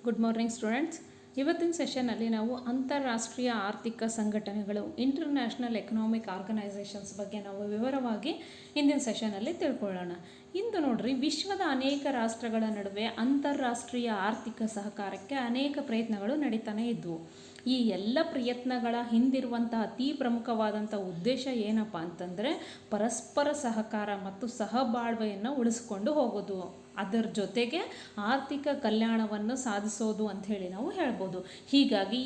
Good morning students. ಇವತ್ತಿನ ಸೆಷನ್ನಲ್ಲಿ ನಾವು ಅಂತಾರಾಷ್ಟ್ರೀಯ ಆರ್ಥಿಕ ಸಂಘಟನೆಗಳು ಇಂಟರ್ನ್ಯಾಷನಲ್ ಎಕನಾಮಿಕ್ ಆರ್ಗನೈಸೇಷನ್ಸ್ ಬಗ್ಗೆ ನಾವು ವಿವರವಾಗಿ ಇಂದಿನ ಸೆಷನಲ್ಲಿ ತಿಳ್ಕೊಳ್ಳೋಣ. ಇಂದು ನೋಡ್ರಿ, ವಿಶ್ವದ ಅನೇಕ ರಾಷ್ಟ್ರಗಳ ನಡುವೆ ಅಂತಾರಾಷ್ಟ್ರೀಯ ಆರ್ಥಿಕ ಸಹಕಾರಕ್ಕೆ ಅನೇಕ ಪ್ರಯತ್ನಗಳು ನಡೀತಾನೆ ಇದ್ವು. ಈ ಎಲ್ಲ ಪ್ರಯತ್ನಗಳ ಹಿಂದಿರುವಂತಹ ಅತಿ ಪ್ರಮುಖವಾದಂಥ ಉದ್ದೇಶ ಏನಪ್ಪ ಅಂತಂದರೆ ಪರಸ್ಪರ ಸಹಕಾರ ಮತ್ತು ಸಹಬಾಳ್ವೆಯನ್ನು ಉಳಿಸ್ಕೊಂಡು ಹೋಗೋದು, ಅದರ ಜೊತೆಗೆ ಆರ್ಥಿಕ ಕಲ್ಯಾಣವನ್ನು ಸಾಧಿಸೋದು ಅಂಥೇಳಿ ನಾವು ಹೇಳ್ಬೋದು. ಹೀಗಾಗಿ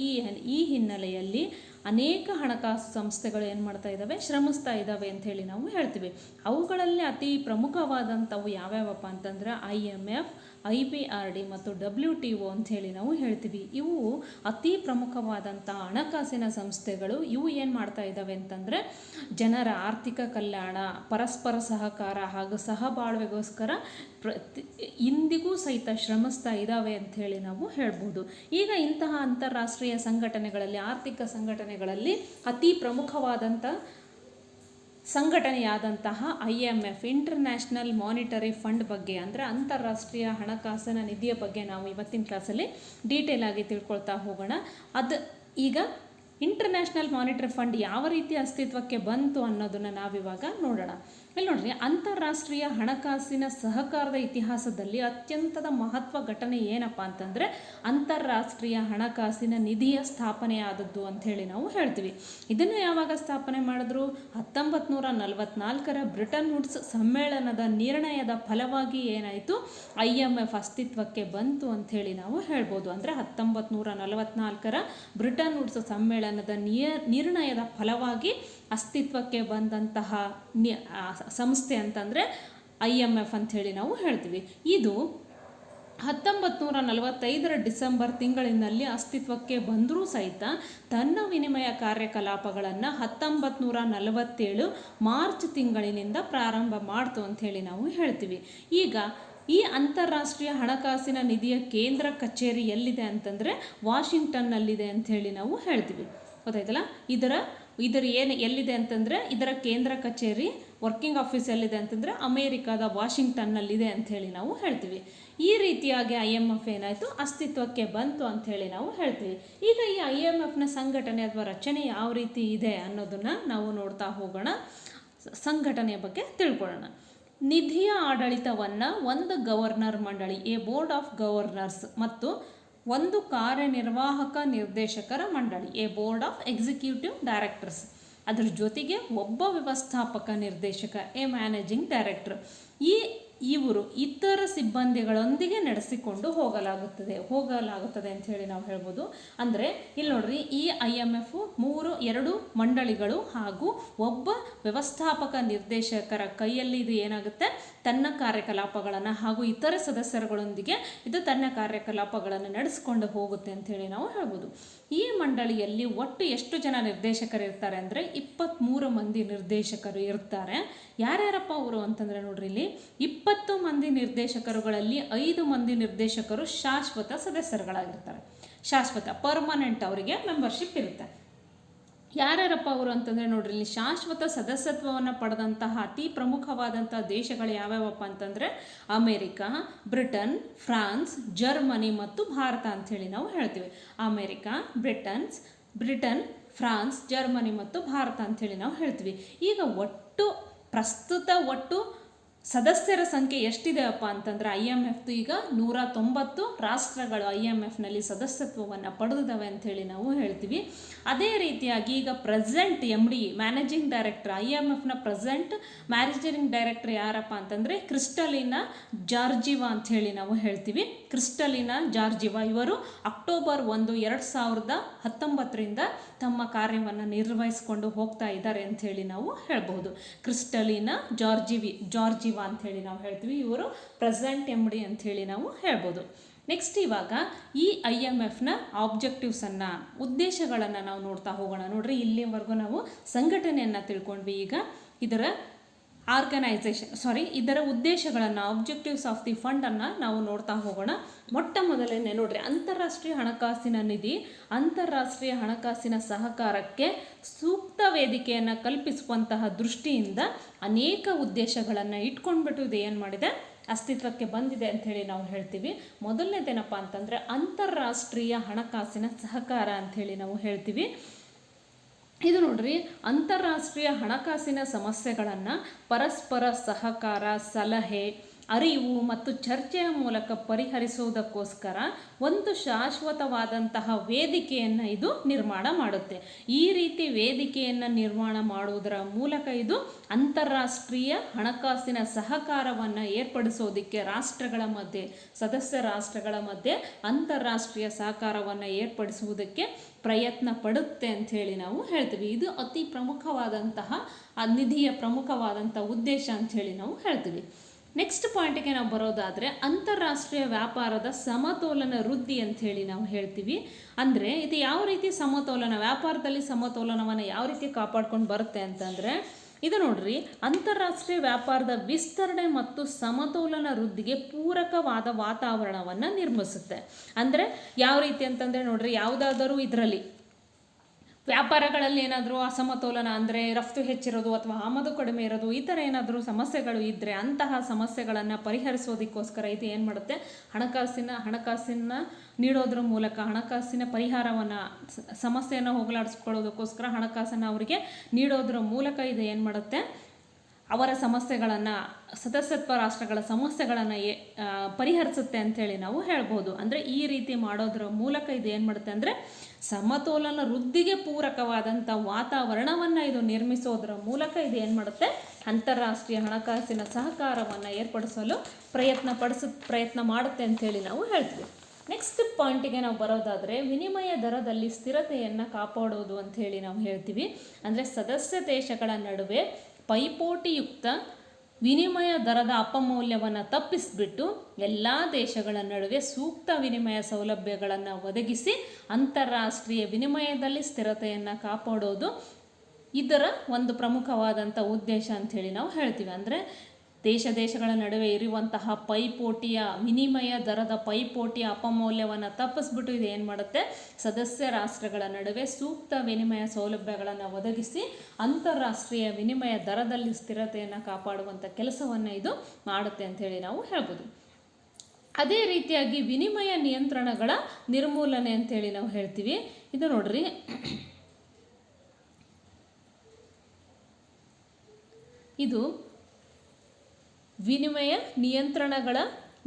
ಈ ಹಿನ್ನೆಲೆಯಲ್ಲಿ ಅನೇಕ ಹಣಕಾಸು ಸಂಸ್ಥೆಗಳು ಏನು ಮಾಡ್ತಾ ಇದ್ದಾವೆ, ಶ್ರಮಿಸ್ತಾ ಇದ್ದಾವೆ ಅಂಥೇಳಿ ನಾವು ಹೇಳ್ತೀವಿ. ಅವುಗಳಲ್ಲಿ ಅತಿ ಪ್ರಮುಖವಾದಂಥವು ಯಾವ್ಯಾವಪ್ಪ ಅಂತಂದ್ರೆ IMF, IBRD ಮತ್ತು WTO ಅಂಥೇಳಿ ನಾವು ಹೇಳ್ತೀವಿ. ಇವು ಅತಿ ಪ್ರಮುಖವಾದಂಥ ಹಣಕಾಸಿನ ಸಂಸ್ಥೆಗಳು. ಇವು ಏನು ಮಾಡ್ತಾ ಇದ್ದಾವೆ ಅಂತಂದರೆ ಜನರ ಆರ್ಥಿಕ ಕಲ್ಯಾಣ, ಪರಸ್ಪರ ಸಹಕಾರ ಹಾಗೂ ಸಹಬಾಳ್ವೆಗೋಸ್ಕರ ಇಂದಿಗೂ ಸಹಿತ ಶ್ರಮಿಸ್ತಾ ಇದ್ದಾವೆ ಅಂಥೇಳಿ ನಾವು ಹೇಳ್ಬೋದು. ಈಗ ಇಂತಹ ಅಂತಾರಾಷ್ಟ್ರೀಯ ಸಂಘಟನೆಗಳಲ್ಲಿ, ಆರ್ಥಿಕ ಸಂಘಟನೆಗಳಲ್ಲಿ ಅತಿ ಪ್ರಮುಖವಾದಂಥ ಸಂಘಟನೆಯಾದಂತಹ IMF, ಇಂಟರ್ನ್ಯಾಷನಲ್ ಮಾನಿಟರಿ ಫಂಡ್ ಬಗ್ಗೆ, ಅಂದರೆ ಅಂತಾರಾಷ್ಟ್ರೀಯ ಹಣಕಾಸಿನ ನಿಧಿಯ ಬಗ್ಗೆ ನಾವು ಇವತ್ತಿನ ಕ್ಲಾಸಲ್ಲಿ ಡೀಟೇಲ್ ಆಗಿ ತಿಳ್ಕೊಳ್ತಾ ಹೋಗೋಣ. ಈಗ ಇಂಟರ್ನ್ಯಾಷನಲ್ ಮಾನಿಟರಿ ಫಂಡ್ ಯಾವ ರೀತಿ ಅಸ್ತಿತ್ವಕ್ಕೆ ಬಂತು ಅನ್ನೋದನ್ನು ನಾವಿವಾಗ ನೋಡೋಣ. ಇಲ್ಲಿ ನೋಡ್ರಿ, ಅಂತಾರಾಷ್ಟ್ರೀಯ ಹಣಕಾಸಿನ ಸಹಕಾರದ ಇತಿಹಾಸದಲ್ಲಿ ಅತ್ಯಂತದ ಮಹತ್ವ ಘಟನೆ ಏನಪ್ಪ ಅಂತಂದರೆ ಅಂತಾರಾಷ್ಟ್ರೀಯ ಹಣಕಾಸಿನ ನಿಧಿಯ ಸ್ಥಾಪನೆ ಆದದ್ದು ಅಂಥೇಳಿ ನಾವು ಹೇಳ್ತೀವಿ. ಇದನ್ನು ಯಾವಾಗ ಸ್ಥಾಪನೆ ಮಾಡಿದ್ರು? 1944ರ ಬ್ರಿಟನ್ ವುಡ್ಸ್ ಸಮ್ಮೇಳನದ ನಿರ್ಣಯದ ಫಲವಾಗಿ ಏನಾಯಿತು, IMF ಅಸ್ತಿತ್ವಕ್ಕೆ ಬಂತು ಅಂಥೇಳಿ ನಾವು ಹೇಳ್ಬೋದು. ಅಂದರೆ 1944ರ ಬ್ರಿಟನ್ ವುಡ್ಸ್ ಸಮ್ಮೇಳನದ ನಿರ್ಣಯದ ಫಲವಾಗಿ ಅಸ್ತಿತ್ವಕ್ಕೆ ಬಂದಂತಹ ಸಂಸ್ಥೆ ಅಂತಂದರೆ IMF ಅಂಥೇಳಿ ನಾವು ಹೇಳ್ತೀವಿ. ಇದು 1945ರ ಡಿಸೆಂಬರ್ ತಿಂಗಳಿನಲ್ಲಿ ಅಸ್ತಿತ್ವಕ್ಕೆ ಬಂದರೂ ಸಹಿತ ತನ್ನ ವಿನಿಮಯ ಕಾರ್ಯಕಲಾಪಗಳನ್ನು 1947 ಮಾರ್ಚ್ ತಿಂಗಳಿನಿಂದ ಪ್ರಾರಂಭ ಮಾಡ್ತು ಅಂಥೇಳಿ ನಾವು ಹೇಳ್ತೀವಿ. ಈಗ ಈ ಅಂತಾರಾಷ್ಟ್ರೀಯ ಹಣಕಾಸಿನ ನಿಧಿಯ ಕೇಂದ್ರ ಕಚೇರಿ ಎಲ್ಲಿದೆ ಅಂತಂದರೆ ವಾಷಿಂಗ್ಟನ್ನಲ್ಲಿದೆ ಅಂಥೇಳಿ ನಾವು ಹೇಳ್ತೀವಿ. ಗೊತ್ತಾಯ್ತಲ್ಲ? ಇದರ ಎಲ್ಲಿದೆ ಅಂತಂದರೆ ಇದರ ಕೇಂದ್ರ ಕಚೇರಿ, ವರ್ಕಿಂಗ್ ಆಫೀಸ್ ಎಲ್ಲಿದೆ ಅಂತಂದರೆ ಅಮೇರಿಕಾದ ವಾಷಿಂಗ್ಟನ್ನಲ್ಲಿದೆ ಅಂಥೇಳಿ ನಾವು ಹೇಳ್ತೀವಿ. ಈ ರೀತಿಯಾಗಿ IMF ಏನಾಯಿತು, ಅಸ್ತಿತ್ವಕ್ಕೆ ಬಂತು ಅಂಥೇಳಿ ನಾವು ಹೇಳ್ತೀವಿ. ಈಗ ಈ IMFನ ಸಂಘಟನೆ ಅಥವಾ ರಚನೆ ಯಾವ ರೀತಿ ಇದೆ ಅನ್ನೋದನ್ನು ನಾವು ನೋಡ್ತಾ ಹೋಗೋಣ. ಸಂಘಟನೆಯ ಬಗ್ಗೆ ತಿಳ್ಕೊಳ್ಳೋಣ. ನಿಧಿಯ ಆಡಳಿತವನ್ನು ಒಂದು ಗವರ್ನರ್ ಮಂಡಳಿ, ಬೋರ್ಡ್ ಆಫ್ ಗವರ್ನರ್ಸ್, ಮತ್ತು ಒಂದು ಕಾರ್ಯನಿರ್ವಾಹಕ ನಿರ್ದೇಶಕರ ಮಂಡಳಿ, ಬೋರ್ಡ್ ಆಫ್ ಎಕ್ಸಿಕ್ಯೂಟಿವ್ ಡೈರೆಕ್ಟರ್ಸ್, ಅದರ ಜೊತೆಗೆ ಒಬ್ಬ ವ್ಯವಸ್ಥಾಪಕ ನಿರ್ದೇಶಕ, ಮ್ಯಾನೇಜಿಂಗ್ ಡೈರೆಕ್ಟರ್, ಇವರು ಇತರ ಸಿಬ್ಬಂದಿಗಳೊಂದಿಗೆ ನಡೆಸಿಕೊಂಡು ಹೋಗಲಾಗುತ್ತದೆ ಅಂತ ಹೇಳಿ ನಾವು ಹೇಳ್ಬೋದು. ಅಂದರೆ ಇಲ್ಲಿ ನೋಡ್ರಿ, ಈ IMF 2 ಮಂಡಳಿಗಳು ಹಾಗೂ ಒಬ್ಬ ವ್ಯವಸ್ಥಾಪಕ ನಿರ್ದೇಶಕರ ಕೈಯಲ್ಲಿ ಇದು ಏನಾಗುತ್ತೆ, ತನ್ನ ಕಾರ್ಯಕಲಾಪಗಳನ್ನು ಹಾಗೂ ಇತರ ಸದಸ್ಯರುಗಳೊಂದಿಗೆ ಇದು ತನ್ನ ಕಾರ್ಯಕಲಾಪಗಳನ್ನು ನಡೆಸಿಕೊಂಡು ಹೋಗುತ್ತೆ ಅಂಥೇಳಿ ನಾವು ಹೇಳ್ಬೋದು. ಈ ಮಂಡಳಿಯಲ್ಲಿ ಒಟ್ಟು ಎಷ್ಟು ಜನ ನಿರ್ದೇಶಕರು ಇರ್ತಾರೆ ಅಂದರೆ 23 ಮಂದಿ ನಿರ್ದೇಶಕರು ಇರ್ತಾರೆ. ಯಾರ್ಯಾರಪ್ಪ ಅವರು ಅಂತಂದರೆ ನೋಡ್ರಿ, ಇಲ್ಲಿ 20 ಮಂದಿ ನಿರ್ದೇಶಕರುಗಳಲ್ಲಿ 5 ಮಂದಿ ನಿರ್ದೇಶಕರು ಶಾಶ್ವತ ಸದಸ್ಯರುಗಳಾಗಿರ್ತಾರೆ. ಶಾಶ್ವತ ಪರ್ಮನೆಂಟ್ ಅವರಿಗೆ ಮೆಂಬರ್ಶಿಪ್ ಇರುತ್ತೆ. ಯಾರ್ಯಾರಪ್ಪ ಅವರು ಅಂತಂದರೆ ನೋಡ್ರಿ, ಇಲ್ಲಿ ಶಾಶ್ವತ ಸದಸ್ಯತ್ವವನ್ನು ಪಡೆದಂತಹ ಅತಿ ಪ್ರಮುಖವಾದಂಥ ದೇಶಗಳು ಯಾವ್ಯಾವಪ್ಪ ಅಂತಂದರೆ ಅಮೇರಿಕಾ, ಬ್ರಿಟನ್, ಫ್ರಾನ್ಸ್, ಜರ್ಮನಿ ಮತ್ತು ಭಾರತ ಅಂಥೇಳಿ ನಾವು ಹೇಳ್ತೀವಿ. ಅಮೇರಿಕಾ, ಬ್ರಿಟನ್, ಫ್ರಾನ್ಸ್, ಜರ್ಮನಿ ಮತ್ತು ಭಾರತ ಅಂಥೇಳಿ ನಾವು ಹೇಳ್ತೀವಿ. ಈಗ ಪ್ರಸ್ತುತ ಒಟ್ಟು ಸದಸ್ಯರ ಸಂಖ್ಯೆ ಎಷ್ಟಿದೆಯಪ್ಪ ಅಂತಂದರೆ IMF ಈಗ 190 ರಾಷ್ಟ್ರಗಳು IMFನಲ್ಲಿ ಸದಸ್ಯತ್ವವನ್ನು ಪಡೆದಿದ್ದಾವೆ ಅಂಥೇಳಿ ನಾವು ಹೇಳ್ತೀವಿ. ಅದೇ ರೀತಿಯಾಗಿ ಈಗ ಪ್ರೆಸೆಂಟ್ MD, ಮ್ಯಾನೇಜಿಂಗ್ ಡೈರೆಕ್ಟರ್, IMFನ ಪ್ರೆಸೆಂಟ್ ಮ್ಯಾನೇಜಿಂಗ್ ಡೈರೆಕ್ಟರ್ ಯಾರಪ್ಪ ಅಂತಂದರೆ ಕ್ರಿಸ್ಟಲಿನಾ ಜಾರ್ಜಿವಾ ಅಂಥೇಳಿ ನಾವು ಹೇಳ್ತೀವಿ. ಕ್ರಿಸ್ಟಲಿನಾ ಜಾರ್ಜಿವಾ ಇವರು ಅಕ್ಟೋಬರ್ 1, 2019ರಿಂದ ತಮ್ಮ ಕಾರ್ಯವನ್ನು ನಿರ್ವಹಿಸಿಕೊಂಡು ಹೋಗ್ತಾ ಇದ್ದಾರೆ ಅಂಥೇಳಿ ನಾವು ಹೇಳ್ಬಹುದು. ಕ್ರಿಸ್ಟಲಿನಾ ಜಾರ್ಜಿವಾ ಅಂಥೇಳಿ ನಾವು ಹೇಳ್ತೀವಿ. ಇವರು ಪ್ರೆಸೆಂಟ್ MD ಅಂಥೇಳಿ ನಾವು ಹೇಳ್ಬೋದು. ನೆಕ್ಸ್ಟ್ ಇವಾಗ ಈ IMFನ ಆಬ್ಜೆಕ್ಟಿವ್ಸನ್ನು, ಉದ್ದೇಶಗಳನ್ನು ನಾವು ನೋಡ್ತಾ ಹೋಗೋಣ. ನೋಡ್ರಿ, ಇಲ್ಲಿವರೆಗೂ ನಾವು ಸಂಘಟನೆಯನ್ನು ತಿಳ್ಕೊಂಡ್ವಿ. ಈಗ ಇದರ ಉದ್ದೇಶಗಳನ್ನು, ಆಬ್ಜೆಕ್ಟಿವ್ಸ್ ಆಫ್ ದಿ ಫಂಡನ್ನು ನಾವು ನೋಡ್ತಾ ಹೋಗೋಣ. ಮೊಟ್ಟ ಮೊದಲನೇ ನೋಡ್ರಿ, ಅಂತಾರಾಷ್ಟ್ರೀಯ ಹಣಕಾಸಿನ ನಿಧಿ ಅಂತಾರಾಷ್ಟ್ರೀಯ ಹಣಕಾಸಿನ ಸಹಕಾರಕ್ಕೆ ಸೂಕ್ತ ವೇದಿಕೆಯನ್ನು ಕಲ್ಪಿಸುವಂತಹ ದೃಷ್ಟಿಯಿಂದ ಅನೇಕ ಉದ್ದೇಶಗಳನ್ನು ಇಟ್ಕೊಂಡ್ಬಿಟ್ಟು ಇದು ಏನು ಮಾಡಿದೆ, ಅಸ್ತಿತ್ವಕ್ಕೆ ಬಂದಿದೆ ಅಂಥೇಳಿ ನಾವು ಹೇಳ್ತೀವಿ. ಮೊದಲನೇದೇನಪ್ಪ ಅಂತಂದರೆ ಅಂತಾರಾಷ್ಟ್ರೀಯ ಹಣಕಾಸಿನ ಸಹಕಾರ ಅಂಥೇಳಿ ನಾವು ಹೇಳ್ತೀವಿ. ಇದು ನೋಡ್ರಿ, ಅಂತಾರಾಷ್ಟ್ರೀಯ ಹಣಕಾಸಿನ ಸಮಸ್ಯೆಗಳನ್ನು ಪರಸ್ಪರ ಸಹಕಾರ, ಸಲಹೆ, ಅರಿವು ಮತ್ತು ಚರ್ಚೆಯ ಮೂಲಕ ಪರಿಹರಿಸುವುದಕ್ಕೋಸ್ಕರ ಒಂದು ಶಾಶ್ವತವಾದಂತಹ ವೇದಿಕೆಯನ್ನು ಇದು ನಿರ್ಮಾಣ ಮಾಡುತ್ತೆ. ಈ ರೀತಿ ವೇದಿಕೆಯನ್ನು ನಿರ್ಮಾಣ ಮಾಡುವುದರ ಮೂಲಕ ಇದು ಅಂತಾರಾಷ್ಟ್ರೀಯ ಹಣಕಾಸಿನ ಸಹಕಾರವನ್ನು ಏರ್ಪಡಿಸೋದಕ್ಕೆ ರಾಷ್ಟ್ರಗಳ ಮಧ್ಯೆ, ಸದಸ್ಯ ರಾಷ್ಟ್ರಗಳ ಮಧ್ಯೆ ಅಂತಾರಾಷ್ಟ್ರೀಯ ಸಹಕಾರವನ್ನು ಏರ್ಪಡಿಸುವುದಕ್ಕೆ ಪ್ರಯತ್ನ ಪಡುತ್ತೆ ಅಂಥೇಳಿ ನಾವು ಹೇಳ್ತೀವಿ. ಇದು ಅತಿ ಪ್ರಮುಖವಾದಂತಹ ನಿಧಿಯ ಪ್ರಮುಖವಾದಂಥ ಉದ್ದೇಶ ಅಂಥೇಳಿ ನಾವು ಹೇಳ್ತೀವಿ. ನೆಕ್ಸ್ಟ್ ಪಾಯಿಂಟಿಗೆ ನಾವು ಬರೋದಾದರೆ ಅಂತಾರಾಷ್ಟ್ರೀಯ ವ್ಯಾಪಾರದ ಸಮತೋಲನ ವೃದ್ಧಿ ಅಂಥೇಳಿ ನಾವು ಹೇಳ್ತೀವಿ. ಅಂದರೆ ಇದು ಯಾವ ರೀತಿ ಸಮತೋಲನ, ವ್ಯಾಪಾರದಲ್ಲಿ ಸಮತೋಲನವನ್ನು ಯಾವ ರೀತಿ ಕಾಪಾಡ್ಕೊಂಡು ಬರುತ್ತೆ ಅಂತಂದರೆ, ಇದು ನೋಡ್ರಿ, ಅಂತಾರಾಷ್ಟ್ರೀಯ ವ್ಯಾಪಾರದ ವಿಸ್ತರಣೆ ಮತ್ತು ಸಮತೋಲನ ವೃದ್ಧಿಗೆ ಪೂರಕವಾದ ವಾತಾವರಣವನ್ನು ನಿರ್ಮಿಸುತ್ತೆ. ಅಂದರೆ ಯಾವ ರೀತಿ ಅಂತಂದರೆ ನೋಡ್ರಿ, ಯಾವುದಾದರೂ ಇದರಲ್ಲಿ ವ್ಯಾಪಾರಗಳಲ್ಲಿ ಏನಾದರೂ ಅಸಮತೋಲನ ಅಂದರೆ ರಫ್ತು ಹೆಚ್ಚಿರೋದು ಅಥವಾ ಆಮದು ಕಡಿಮೆ ಇರೋದು, ಈ ಥರ ಏನಾದರೂ ಸಮಸ್ಯೆಗಳು ಇದ್ದರೆ ಅಂತಹ ಸಮಸ್ಯೆಗಳನ್ನು ಪರಿಹರಿಸೋದಕ್ಕೋಸ್ಕರ ಇದು ಏನು ಮಾಡುತ್ತೆ, ಹಣಕಾಸಿನ ನೀಡೋದ್ರ ಮೂಲಕ ಹಣಕಾಸಿನ ಪರಿಹಾರವನ್ನು, ಸಮಸ್ಯೆಯನ್ನು ಹೋಗಲಾಡಿಸ್ಕೊಳ್ಳೋದಕ್ಕೋಸ್ಕರ ಹಣಕಾಸನ್ನು ಅವರಿಗೆ ನೀಡೋದ್ರ ಮೂಲಕ ಇದು ಏನು ಮಾಡುತ್ತೆ, ಅವರ ಸಮಸ್ಯೆಗಳನ್ನು, ಸದಸ್ಯತ್ವ ರಾಷ್ಟ್ರಗಳ ಸಮಸ್ಯೆಗಳನ್ನು ಪರಿಹರಿಸುತ್ತೆ ಅಂಥೇಳಿ ನಾವು ಹೇಳ್ಬೋದು. ಅಂದರೆ ಈ ರೀತಿ ಮಾಡೋದ್ರ ಮೂಲಕ ಇದು ಏನು ಮಾಡುತ್ತೆ ಅಂದರೆ ಸಮತೋಲನ ವೃದ್ಧಿಗೆ ಪೂರಕವಾದಂಥ ವಾತಾವರಣವನ್ನು ಇದು ನಿರ್ಮಿಸೋದ್ರ ಮೂಲಕ ಇದು ಏನು ಮಾಡುತ್ತೆ, ಅಂತಾರಾಷ್ಟ್ರೀಯ ಹಣಕಾಸಿನ ಸಹಕಾರವನ್ನು ಏರ್ಪಡಿಸಲು ಪ್ರಯತ್ನ ಮಾಡುತ್ತೆ ಅಂಥೇಳಿ ನಾವು ಹೇಳ್ತೀವಿ. ನೆಕ್ಸ್ಟ್ ಪಾಯಿಂಟಿಗೆ ನಾವು ಬರೋದಾದರೆ ವಿನಿಮಯ ದರದಲ್ಲಿ ಸ್ಥಿರತೆಯನ್ನು ಕಾಪಾಡೋದು ಅಂಥೇಳಿ ನಾವು ಹೇಳ್ತೀವಿ. ಅಂದರೆ ಸದಸ್ಯ ದೇಶಗಳ ನಡುವೆ ಪೈಪೋಟಿಯುಕ್ತ ವಿನಿಮಯ ದರದ ಅಪಮೌಲ್ಯವನ್ನು ತಪ್ಪಿಸಿಬಿಟ್ಟು ಎಲ್ಲ ದೇಶಗಳ ನಡುವೆ ಸೂಕ್ತ ವಿನಿಮಯ ಸೌಲಭ್ಯಗಳನ್ನು ಒದಗಿಸಿ ಅಂತಾರಾಷ್ಟ್ರೀಯ ವಿನಿಮಯದಲ್ಲಿ ಸ್ಥಿರತೆಯನ್ನು ಕಾಪಾಡೋದು ಇದರ ಒಂದು ಪ್ರಮುಖವಾದಂಥ ಉದ್ದೇಶ ಅಂಥೇಳಿ ನಾವು ಹೇಳ್ತೀವಿ. ಅಂದರೆ ದೇಶಗಳ ನಡುವೆ ಇರುವಂತಹ ಪೈಪೋಟಿಯ, ವಿನಿಮಯ ದರದ ಪೈಪೋಟಿಯ ಅಪಮೌಲ್ಯವನ್ನು ತಪ್ಪಿಸ್ಬಿಟ್ಟು ಇದು ಏನು ಮಾಡುತ್ತೆ, ಸದಸ್ಯ ರಾಷ್ಟ್ರಗಳ ನಡುವೆ ಸೂಕ್ತ ವಿನಿಮಯ ಸೌಲಭ್ಯಗಳನ್ನು ಒದಗಿಸಿ ಅಂತಾರಾಷ್ಟ್ರೀಯ ವಿನಿಮಯ ದರದಲ್ಲಿ ಸ್ಥಿರತೆಯನ್ನು ಕಾಪಾಡುವಂಥ ಕೆಲಸವನ್ನು ಇದು ಮಾಡುತ್ತೆ ಅಂಥೇಳಿ ನಾವು ಹೇಳ್ಬೋದು. ಅದೇ ರೀತಿಯಾಗಿ ವಿನಿಮಯ ನಿಯಂತ್ರಣಗಳ ನಿರ್ಮೂಲನೆ ಅಂಥೇಳಿ ನಾವು ಹೇಳ್ತೀವಿ. ಇದು ನೋಡ್ರಿ, ಇದು ವಿನಿಮಯ ನಿಯಂತ್ರಣಗಳ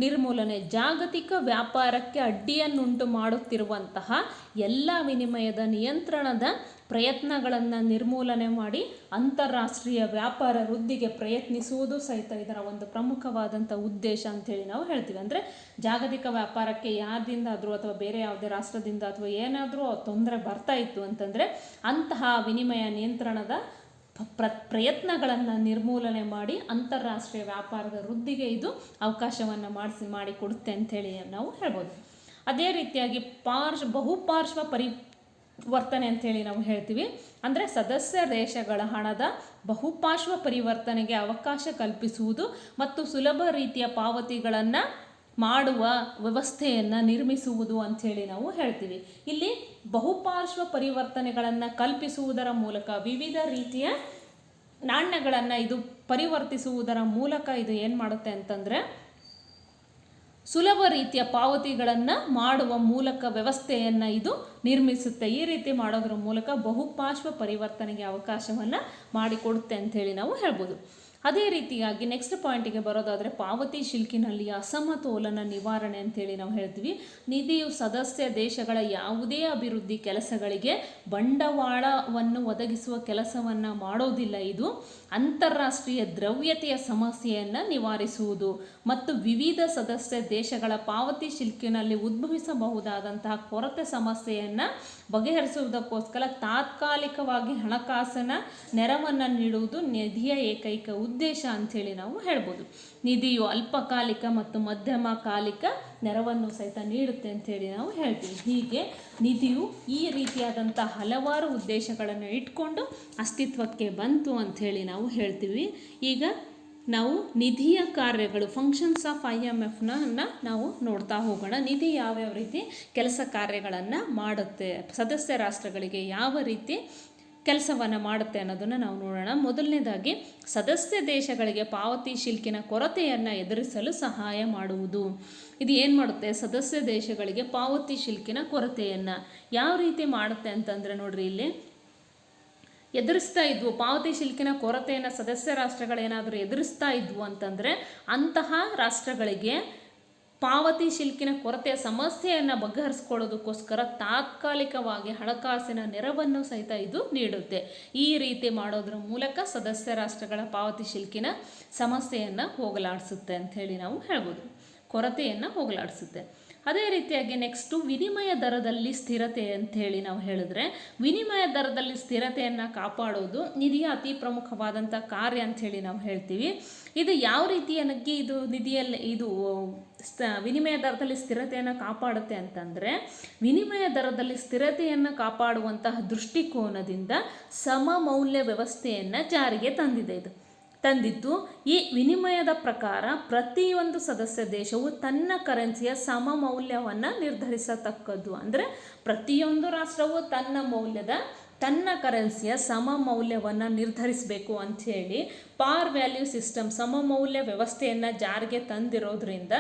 ನಿರ್ಮೂಲನೆ, ಜಾಗತಿಕ ವ್ಯಾಪಾರಕ್ಕೆ ಅಡ್ಡಿಯನ್ನುಂಟು ಮಾಡುತ್ತಿರುವಂತಹ ಎಲ್ಲ ವಿನಿಮಯದ ನಿಯಂತ್ರಣದ ಪ್ರಯತ್ನಗಳನ್ನು ನಿರ್ಮೂಲನೆ ಮಾಡಿ ಅಂತಾರಾಷ್ಟ್ರೀಯ ವ್ಯಾಪಾರ ವೃದ್ಧಿಗೆ ಪ್ರಯತ್ನಿಸುವುದು ಸಹಿತ ಇದರ ಒಂದು ಪ್ರಮುಖವಾದಂಥ ಉದ್ದೇಶ ಅಂಥೇಳಿ ನಾವು ಹೇಳ್ತೀವಿ. ಅಂದರೆ ಜಾಗತಿಕ ವ್ಯಾಪಾರಕ್ಕೆ ಯಾರಿಂದಾದರೂ ಅಥವಾ ಬೇರೆ ಯಾವುದೇ ರಾಷ್ಟ್ರದಿಂದ ಅಥವಾ ಏನಾದರೂ ತೊಂದರೆ ಬರ್ತಾ ಇತ್ತು ಅಂತಂದರೆ ಅಂತಹ ವಿನಿಮಯ ನಿಯಂತ್ರಣದ ಪ್ರಯತ್ನಗಳನ್ನು ನಿರ್ಮೂಲನೆ ಮಾಡಿ ಅಂತಾರಾಷ್ಟ್ರೀಯ ವ್ಯಾಪಾರದ ವೃದ್ಧಿಗೆ ಇದು ಅವಕಾಶವನ್ನು ಮಾಡಿಕೊಡುತ್ತೆ ಅಂಥೇಳಿ ನಾವು ಹೇಳ್ಬೋದು. ಅದೇ ರೀತಿಯಾಗಿ ಬಹುಪಾರ್ಶ್ವ ಪರಿವರ್ತನೆ ಅಂಥೇಳಿ ನಾವು ಹೇಳ್ತೀವಿ. ಅಂದರೆ ಸದಸ್ಯ ದೇಶಗಳ ಹಣದ ಬಹುಪಾರ್ಶ್ವ ಪರಿವರ್ತನೆಗೆ ಅವಕಾಶ ಕಲ್ಪಿಸುವುದು ಮತ್ತು ಸುಲಭ ರೀತಿಯ ಪಾವತಿಗಳನ್ನು ಮಾಡುವ ವ್ಯವಸ್ಥೆಯನ್ನು ನಿರ್ಮಿಸುವುದು ಅಂಥೇಳಿ ನಾವು ಹೇಳ್ತೀವಿ. ಇಲ್ಲಿ ಬಹುಪಾರ್ಶ್ವ ಪರಿವರ್ತನೆಗಳನ್ನು ಕಲ್ಪಿಸುವುದರ ಮೂಲಕ ವಿವಿಧ ರೀತಿಯ ನಾಣ್ಯಗಳನ್ನು ಇದು ಪರಿವರ್ತಿಸುವುದರ ಮೂಲಕ ಇದು ಏನು ಮಾಡುತ್ತೆ ಅಂತಂದರೆ ಸುಲಭ ರೀತಿಯ ಪಾವತಿಗಳನ್ನು ಮಾಡುವ ಮೂಲಕ ವ್ಯವಸ್ಥೆಯನ್ನು ಇದು ನಿರ್ಮಿಸುತ್ತೆ. ಈ ರೀತಿ ಮಾಡೋದ್ರ ಮೂಲಕ ಬಹುಪಾರ್ಶ್ವ ಪರಿವರ್ತನೆಗೆ ಅವಕಾಶವನ್ನು ಮಾಡಿಕೊಡುತ್ತೆ ಅಂಥೇಳಿ ನಾವು ಹೇಳ್ಬೋದು. ಅದೇ ರೀತಿಯಾಗಿ ನೆಕ್ಸ್ಟ್ ಪಾಯಿಂಟಿಗೆ ಬರೋದಾದರೆ ಪಾವತಿ ಶಿಲ್ಕಿನಲ್ಲಿ ಅಸಮತೋಲನ ನಿವಾರಣೆ ಅಂತೇಳಿ ನಾವು ಹೇಳ್ತೀವಿ. ನಿಧಿಯು ಸದಸ್ಯ ದೇಶಗಳ ಯಾವುದೇ ಅಭಿವೃದ್ಧಿ ಕೆಲಸಗಳಿಗೆ ಬಂಡವಾಳವನ್ನು ಒದಗಿಸುವ ಕೆಲಸವನ್ನು ಮಾಡೋದಿಲ್ಲ. ಇದು ಅಂತಾರಾಷ್ಟ್ರೀಯ ದ್ರವ್ಯತೆಯ ಸಮಸ್ಯೆಯನ್ನು ನಿವಾರಿಸುವುದು ಮತ್ತು ವಿವಿಧ ಸದಸ್ಯ ದೇಶಗಳ ಪಾವತಿ ಶಿಲ್ಕಿನಲ್ಲಿ ಉದ್ಭವಿಸಬಹುದಾದಂತಹ ಕೊರತೆ ಸಮಸ್ಯೆಯನ್ನು ಬಗೆಹರಿಸುವುದಕ್ಕೋಸ್ಕರ ತಾತ್ಕಾಲಿಕವಾಗಿ ಹಣಕಾಸಿನ ನೆರವನ್ನು ನೀಡುವುದು ನಿಧಿಯ ಏಕೈಕ ಉದ್ದೇಶ ಅಂಥೇಳಿ ನಾವು ಹೇಳ್ಬೋದು. ನಿಧಿಯು ಅಲ್ಪಕಾಲಿಕ ಮತ್ತು ಮಧ್ಯಮಕಾಲಿಕ ನೆರವನ್ನು ಸಹಿತ ನೀಡುತ್ತೆ ಅಂಥೇಳಿ ನಾವು ಹೇಳ್ತೀವಿ. ಹೀಗೆ ನಿಧಿಯು ಈ ರೀತಿಯಾದಂಥ ಹಲವಾರು ಉದ್ದೇಶಗಳನ್ನು ಇಟ್ಕೊಂಡು ಅಸ್ತಿತ್ವಕ್ಕೆ ಬಂತು ಅಂಥೇಳಿ ನಾವು ಹೇಳ್ತೀವಿ. ಈಗ ನಾವು ನಿಧಿಯ ಕಾರ್ಯಗಳು, ಫಂಕ್ಷನ್ಸ್ ಆಫ್ IMFನ ನಾವು ನೋಡ್ತಾ ಹೋಗೋಣ. ನಿಧಿ ಯಾವ್ಯಾವ ರೀತಿ ಕೆಲಸ ಕಾರ್ಯಗಳನ್ನು ಮಾಡುತ್ತೆ, ಸದಸ್ಯ ರಾಷ್ಟ್ರಗಳಿಗೆ ಯಾವ ರೀತಿ ಕೆಲಸವನ್ನು ಮಾಡುತ್ತೆ ಅನ್ನೋದನ್ನು ನಾವು ನೋಡೋಣ. ಮೊದಲನೇದಾಗಿ ಸದಸ್ಯ ದೇಶಗಳಿಗೆ ಪಾವತಿ ಶಿಲ್ಕಿನ ಕೊರತೆಯನ್ನು ಎದುರಿಸಲು ಸಹಾಯ ಮಾಡುವುದು. ಇದು ಏನು ಮಾಡುತ್ತೆ? ಸದಸ್ಯ ದೇಶಗಳಿಗೆ ಪಾವತಿ ಶಿಲ್ಕಿನ ಕೊರತೆಯನ್ನು ಯಾವ ರೀತಿ ಮಾಡುತ್ತೆ ಅಂತಂದರೆ ನೋಡ್ರಿ, ಇಲ್ಲಿ ಎದುರಿಸ್ತಾ ಇದ್ವು ಪಾವತಿ ಶಿಲ್ಕಿನ ಕೊರತೆಯನ್ನು ಸದಸ್ಯ ರಾಷ್ಟ್ರಗಳೇನಾದರೂ ಎದುರಿಸ್ತಾ ಇದ್ವು ಅಂತಂದರೆ ಅಂತಹ ರಾಷ್ಟ್ರಗಳಿಗೆ ಪಾವತಿ ಶಿಲ್ಕಿನ ಕೊರತೆಯ ಸಮಸ್ಯೆಯನ್ನು ಬಗೆಹರಿಸ್ಕೊಳ್ಳೋದಕ್ಕೋಸ್ಕರ ತಾತ್ಕಾಲಿಕವಾಗಿ ಹಣಕಾಸಿನ ನೆರವನ್ನು ಸಹಿತ ಇದು ನೀಡುತ್ತೆ. ಈ ರೀತಿ ಮಾಡೋದ್ರ ಮೂಲಕ ಸದಸ್ಯ ರಾಷ್ಟ್ರಗಳ ಪಾವತಿ ಶಿಲ್ಕಿನ ಸಮಸ್ಯೆಯನ್ನು ಹೋಗಲಾಡಿಸುತ್ತೆ ಅಂಥೇಳಿ ನಾವು ಹೇಳ್ಬೋದು, ಕೊರತೆಯನ್ನು ಹೋಗಲಾಡಿಸುತ್ತೆ. ಅದೇ ರೀತಿಯಾಗಿ ನೆಕ್ಸ್ಟು ವಿನಿಮಯ ದರದಲ್ಲಿ ಸ್ಥಿರತೆ ಅಂಥೇಳಿ ನಾವು ಹೇಳಿದ್ರೆ, ವಿನಿಮಯ ದರದಲ್ಲಿ ಸ್ಥಿರತೆಯನ್ನು ಕಾಪಾಡೋದು ನಿಧಿಯ ಅತಿ ಪ್ರಮುಖವಾದಂಥ ಕಾರ್ಯ ಅಂಥೇಳಿ ನಾವು ಹೇಳ್ತೀವಿ. ಇದು ಯಾವ ರೀತಿಯಾಗಿ ಇದು ನಿಧಿಯಲ್ಲಿ ವಿನಿಮಯ ದರದಲ್ಲಿ ಸ್ಥಿರತೆಯನ್ನು ಕಾಪಾಡುತ್ತೆ ಅಂತಂದರೆ, ವಿನಿಮಯ ದರದಲ್ಲಿ ಸ್ಥಿರತೆಯನ್ನು ಕಾಪಾಡುವಂತಹ ದೃಷ್ಟಿಕೋನದಿಂದ ಸಮಮೌಲ್ಯ ವ್ಯವಸ್ಥೆಯನ್ನು ಜಾರಿಗೆ ತಂದಿದ್ದು. ಈ ವಿನಿಮಯದ ಪ್ರಕಾರ ಪ್ರತಿಯೊಂದು ಸದಸ್ಯ ದೇಶವು ತನ್ನ ಕರೆನ್ಸಿಯ ಸಮಮೌಲ್ಯವನ್ನು ನಿರ್ಧರಿಸತಕ್ಕದ್ದು. ಅಂದರೆ ಪ್ರತಿಯೊಂದು ರಾಷ್ಟ್ರವು ತನ್ನ ಕರೆನ್ಸಿಯ ಸಮಮೌಲ್ಯವನ್ನು ನಿರ್ಧರಿಸಬೇಕು ಅಂಥೇಳಿ ಪಾರ್ ವ್ಯಾಲ್ಯೂ ಸಿಸ್ಟಮ್, ಸಮಮೌಲ್ಯ ವ್ಯವಸ್ಥೆಯನ್ನು ಜಾರಿಗೆ ತಂದಿರೋದ್ರಿಂದ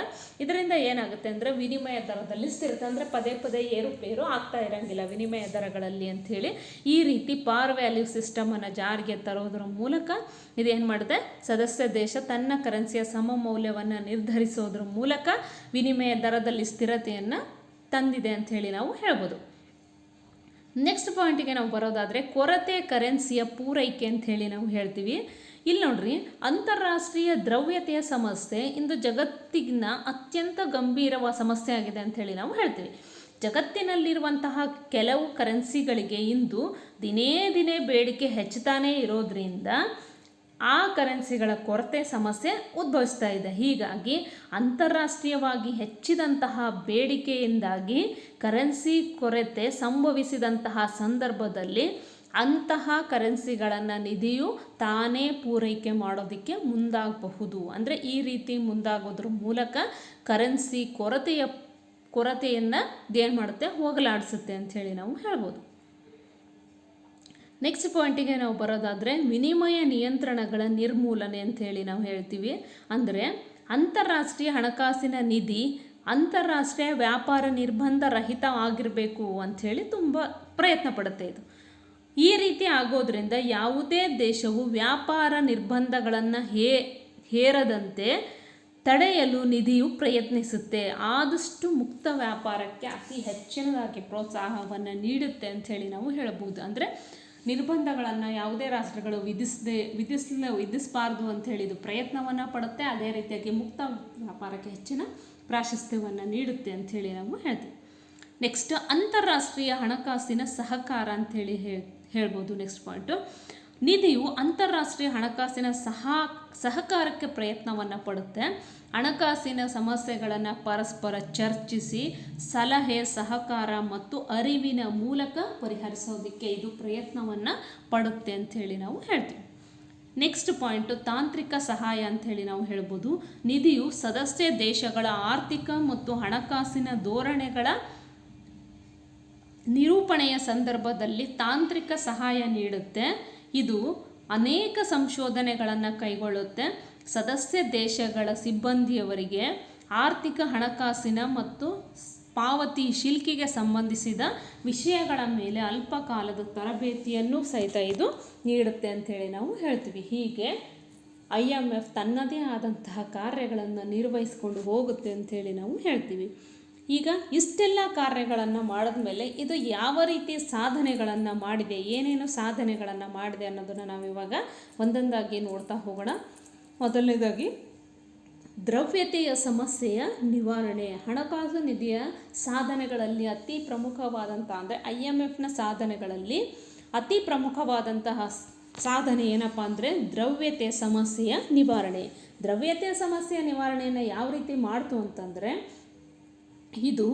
ಇದರಿಂದ ಏನಾಗುತ್ತೆ ಅಂದರೆ ವಿನಿಮಯ ದರದಲ್ಲಿ ಸ್ಥಿರತೆ, ಅಂದರೆ ಪದೇ ಪದೇ ಏರುಪೇರು ಆಗ್ತಾ ಇರೋಂಗಿಲ್ಲ ವಿನಿಮಯ ದರಗಳಲ್ಲಿ ಅಂಥೇಳಿ ಈ ರೀತಿ ಪಾರ್ ವ್ಯಾಲ್ಯೂ ಸಿಸ್ಟಮನ್ನು ಜಾರಿಗೆ ತರೋದ್ರ ಮೂಲಕ ಇದೇನು ಮಾಡಿದೆ, ಸದಸ್ಯ ದೇಶ ತನ್ನ ಕರೆನ್ಸಿಯ ಸಮಮೌಲ್ಯವನ್ನು ನಿರ್ಧರಿಸೋದ್ರ ಮೂಲಕ ವಿನಿಮಯ ದರದಲ್ಲಿ ಸ್ಥಿರತೆಯನ್ನು ತಂದಿದೆ ಅಂಥೇಳಿ ನಾವು ಹೇಳ್ಬೋದು. ನೆಕ್ಸ್ಟ್ ಪಾಯಿಂಟಿಗೆ ನಾವು ಬರೋದಾದರೆ ಕೊರತೆ ಕರೆನ್ಸಿಯ ಪೂರೈಕೆ ಅಂಥೇಳಿ ನಾವು ಹೇಳ್ತೀವಿ. ಇಲ್ಲಿ ನೋಡ್ರಿ, ಅಂತಾರಾಷ್ಟ್ರೀಯ ದ್ರವ್ಯತೆಯ ಸಮಸ್ಯೆ ಇಂದು ಜಗತ್ತಿನ ಅತ್ಯಂತ ಗಂಭೀರವಾದ ಸಮಸ್ಯೆ ಆಗಿದೆ ಅಂಥೇಳಿ ನಾವು ಹೇಳ್ತೀವಿ. ಜಗತ್ತಿನಲ್ಲಿರುವಂತಹ ಕೆಲವು ಕರೆನ್ಸಿಗಳಿಗೆ ಇಂದು ದಿನೇ ಬೇಡಿಕೆ ಹೆಚ್ಚುತ್ತಾನೇ ಇರೋದ್ರಿಂದ ಆ ಕರೆನ್ಸಿಗಳ ಕೊರತೆ ಸಮಸ್ಯೆ ಉದ್ಭವಿಸ್ತಾ ಇದೆ. ಹೀಗಾಗಿ ಅಂತಾರಾಷ್ಟ್ರೀಯವಾಗಿ ಹೆಚ್ಚಿದಂತಹ ಬೇಡಿಕೆಯಿಂದಾಗಿ ಕರೆನ್ಸಿ ಕೊರತೆ ಸಂಭವಿಸಿದಂತಹ ಸಂದರ್ಭದಲ್ಲಿ ಅಂತಹ ಕರೆನ್ಸಿಗಳನ್ನು ನಿಧಿಯು ತಾನೇ ಪೂರೈಕೆ ಮಾಡೋದಕ್ಕೆ ಮುಂದಾಗಬಹುದು. ಅಂದರೆ ಈ ರೀತಿ ಮುಂದಾಗೋದ್ರ ಮೂಲಕ ಕರೆನ್ಸಿ ಕೊರತೆಯನ್ನು ಏನು ಮಾಡುತ್ತೆ, ಹೋಗಲಾಡಿಸುತ್ತೆ ಅಂಥೇಳಿ ನಾವು ಹೇಳ್ಬೋದು. ನೆಕ್ಸ್ಟ್ ಪಾಯಿಂಟಿಗೆ ನಾವು ಬರೋದಾದರೆ ವಿನಿಮಯ ನಿಯಂತ್ರಣಗಳ ನಿರ್ಮೂಲನೆ ಅಂಥೇಳಿ ನಾವು ಹೇಳ್ತೀವಿ. ಅಂದರೆ ಅಂತಾರಾಷ್ಟ್ರೀಯ ಹಣಕಾಸಿನ ನಿಧಿ ಅಂತಾರಾಷ್ಟ್ರೀಯ ವ್ಯಾಪಾರ ನಿರ್ಬಂಧ ರಹಿತ ಆಗಿರಬೇಕು ಅಂಥೇಳಿ ತುಂಬ ಪ್ರಯತ್ನ ಪಡುತ್ತೆ. ಈ ರೀತಿ ಆಗೋದ್ರಿಂದ ಯಾವುದೇ ದೇಶವು ವ್ಯಾಪಾರ ನಿರ್ಬಂಧಗಳನ್ನು ಹೇರದಂತೆ ತಡೆಯಲು ನಿಧಿಯು ಪ್ರಯತ್ನಿಸುತ್ತೆ. ಆದಷ್ಟು ಮುಕ್ತ ವ್ಯಾಪಾರಕ್ಕೆ ಅತಿ ಹೆಚ್ಚಿನದಾಗಿ ಪ್ರೋತ್ಸಾಹವನ್ನು ನೀಡುತ್ತೆ ಅಂಥೇಳಿ ನಾವು ಹೇಳಬಹುದು. ಅಂದರೆ ನಿರ್ಬಂಧಗಳನ್ನು ಯಾವುದೇ ರಾಷ್ಟ್ರಗಳು ವಿಧಿಸಬಾರ್ದು ಅಂಥೇಳಿ ಇದು ಪ್ರಯತ್ನವನ್ನು ಪಡುತ್ತೆ. ಅದೇ ರೀತಿಯಾಗಿ ಮುಕ್ತ ವ್ಯಾಪಾರಕ್ಕೆ ಹೆಚ್ಚಿನ ಪ್ರಾಶಸ್ತ್ಯವನ್ನು ನೀಡುತ್ತೆ ಅಂಥೇಳಿ ನಾವು ಹೇಳ್ತೀವಿ. ನೆಕ್ಸ್ಟ್ ಅಂತಾರಾಷ್ಟ್ರೀಯ ಹಣಕಾಸಿನ ಸಹಕಾರ ಅಂಥೇಳಿ ಹೇಳ್ಬೋದು. ನೆಕ್ಸ್ಟ್ ಪಾಯಿಂಟು, ನಿಧಿಯು ಅಂತಾರಾಷ್ಟ್ರೀಯ ಹಣಕಾಸಿನ ಸಹಕಾರಕ್ಕೆ ಪ್ರಯತ್ನವನ್ನು ಪಡುತ್ತೆ. ಹಣಕಾಸಿನ ಸಮಸ್ಯೆಗಳನ್ನು ಪರಸ್ಪರ ಚರ್ಚಿಸಿ ಸಲಹೆ, ಸಹಕಾರ ಮತ್ತು ಅರಿವಿನ ಮೂಲಕ ಪರಿಹರಿಸೋದಕ್ಕೆ ಇದು ಪ್ರಯತ್ನವನ್ನು ಪಡುತ್ತೆ ಅಂಥೇಳಿ ನಾವು ಹೇಳ್ತೀವಿ. ನೆಕ್ಸ್ಟ್ ಪಾಯಿಂಟು ತಾಂತ್ರಿಕ ಸಹಾಯ ಅಂಥೇಳಿ ನಾವು ಹೇಳ್ಬೋದು. ನಿಧಿಯು ಸದಸ್ಯ ದೇಶಗಳ ಆರ್ಥಿಕ ಮತ್ತು ಹಣಕಾಸಿನ ಧೋರಣೆಗಳ ನಿರೂಪಣೆಯ ಸಂದರ್ಭದಲ್ಲಿ ತಾಂತ್ರಿಕ ಸಹಾಯ ನೀಡುತ್ತೆ. ಇದು ಅನೇಕ ಸಂಶೋಧನೆಗಳನ್ನು ಕೈಗೊಳ್ಳುತ್ತೆ. ಸದಸ್ಯ ದೇಶಗಳ ಸಿಬ್ಬಂದಿಯವರಿಗೆ ಆರ್ಥಿಕ, ಹಣಕಾಸಿನ ಮತ್ತು ಪಾವತಿ ಶಿಲ್ಕಿಗೆ ಸಂಬಂಧಿಸಿದ ವಿಷಯಗಳ ಮೇಲೆ ಅಲ್ಪಕಾಲದ ತರಬೇತಿಯನ್ನು ಸಹಿತ ಇದು ನೀಡುತ್ತೆ ಅಂಥೇಳಿ ನಾವು ಹೇಳ್ತೀವಿ. ಹೀಗೆ IMF ತನ್ನದೇ ಆದಂತಹ ಕಾರ್ಯಗಳನ್ನು ನಿರ್ವಹಿಸಿಕೊಂಡು ಹೋಗುತ್ತೆ ಅಂಥೇಳಿ ನಾವು ಹೇಳ್ತೀವಿ. ಈಗ ಇಷ್ಟೆಲ್ಲ ಕಾರ್ಯಗಳನ್ನು ಮಾಡಿದ ಮೇಲೆ ಇದು ಯಾವ ರೀತಿ ಸಾಧನೆಗಳನ್ನು ಮಾಡಿದೆ, ಏನೇನು ಸಾಧನೆಗಳನ್ನು ಮಾಡಿದೆ ಅನ್ನೋದನ್ನು ನಾವಿವಾಗ ಒಂದೊಂದಾಗಿ ನೋಡ್ತಾ ಹೋಗೋಣ. ಮೊದಲನೇದಾಗಿ ದ್ರವ್ಯತೆಯ ಸಮಸ್ಯೆಯ ನಿವಾರಣೆ. ಹಣಕಾಸು ನಿಧಿಯ ಸಾಧನೆಗಳಲ್ಲಿ ಅತಿ ಪ್ರಮುಖವಾದಂಥ, ಅಂದರೆ IMFನ ಸಾಧನೆಗಳಲ್ಲಿ ಅತಿ ಪ್ರಮುಖವಾದಂತಹ ಸಾಧನೆ ಏನಪ್ಪ ಅಂದರೆ ದ್ರವ್ಯತೆಯ ಸಮಸ್ಯೆಯ ನಿವಾರಣೆ. ದ್ರವ್ಯತೆಯ ಸಮಸ್ಯೆಯ ನಿವಾರಣೆಯನ್ನು ಯಾವ ರೀತಿ ಮಾಡ್ತು ಅಂತಂದರೆ, ಇದು